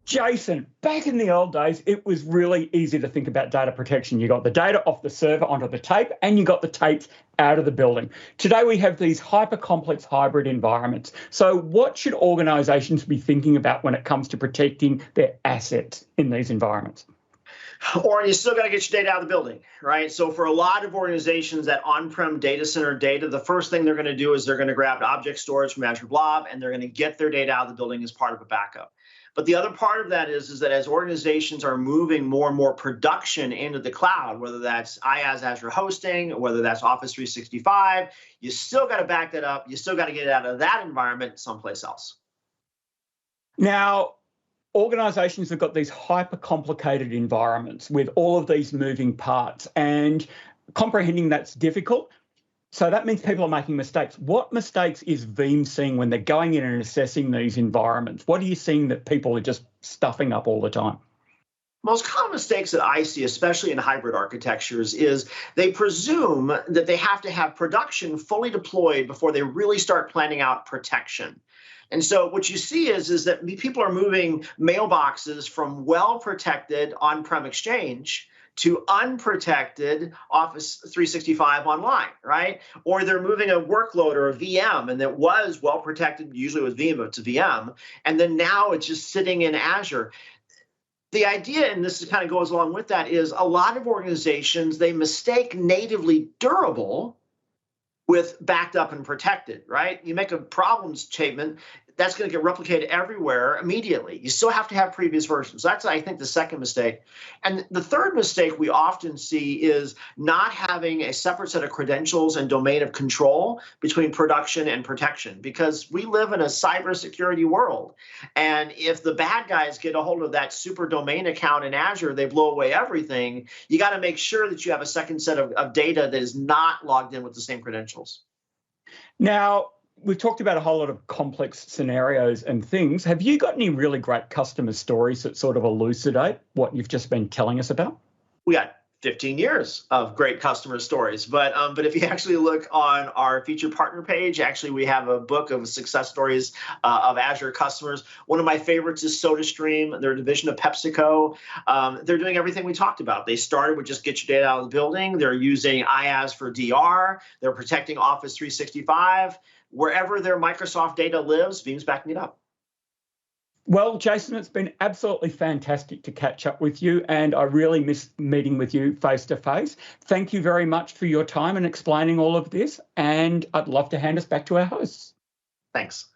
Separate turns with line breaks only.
Jason, back in the old days, it was really easy to think about data protection. You got the data off the server onto the tape, and you got the tapes out of the building. Today, we have these hyper-complex hybrid environments. So what should organizations be thinking about when it comes to protecting their assets in these environments?
Or you still got to get your data out of the building, right? So for a lot of organizations, that on-prem data center data, the first thing they're going to do is they're going to grab object storage from Azure Blob, and they're going to get their data out of the building as part of a backup. But the other part of that is that as organizations are moving more and more production into the cloud, whether that's IaaS Azure hosting, or whether that's Office 365, you still got to back that up. You still got to get it out of that environment someplace else.
Now, organizations have got these hyper complicated environments with all of these moving parts, and comprehending that's difficult. So that means people are making mistakes. What mistakes is Veeam seeing when they're going in and assessing these environments? What are you seeing that people are just stuffing up all the time?
Most common mistakes that I see, especially in hybrid architectures, is they presume that they have to have production fully deployed before they really start planning out protection. And so what you see is that people are moving mailboxes from well-protected on-prem Exchange to unprotected Office 365 online, right? Or they're moving a workload or a VM, and that was well-protected, usually with Veeam, it's a VM, and then now it's just sitting in Azure. The idea, and this kind of goes along with that, is a lot of organizations, they mistake natively durable with backed up and protected, right? You make a problem statement, that's going to get replicated everywhere immediately. You still have to have previous versions. That's, I think, the second mistake. And the third mistake we often see is not having a separate set of credentials and domain of control between production and protection, because we live in a cybersecurity world. And if the bad guys get a hold of that super domain account in Azure, they blow away everything. You got to make sure that you have a second set of data that is not logged in with the same credentials.
Now, we've talked about a whole lot of complex scenarios and things. Have you got any really great customer stories that sort of elucidate what you've just been telling us about?
We got 15 years of great customer stories. But if you actually look on our featured partner page, actually we have a book of success stories of Azure customers. One of my favorites is SodaStream. They're a division of PepsiCo. They're doing everything we talked about. They started with just get your data out of the building. They're using IaaS for DR. They're protecting Office 365. Wherever their Microsoft data lives, Veeam's backing it up.
Well, Jason, it's been absolutely fantastic to catch up with you, and I really miss meeting with you face to face. Thank you very much for your time and explaining all of this, and I'd love to hand us back to our hosts.
Thanks.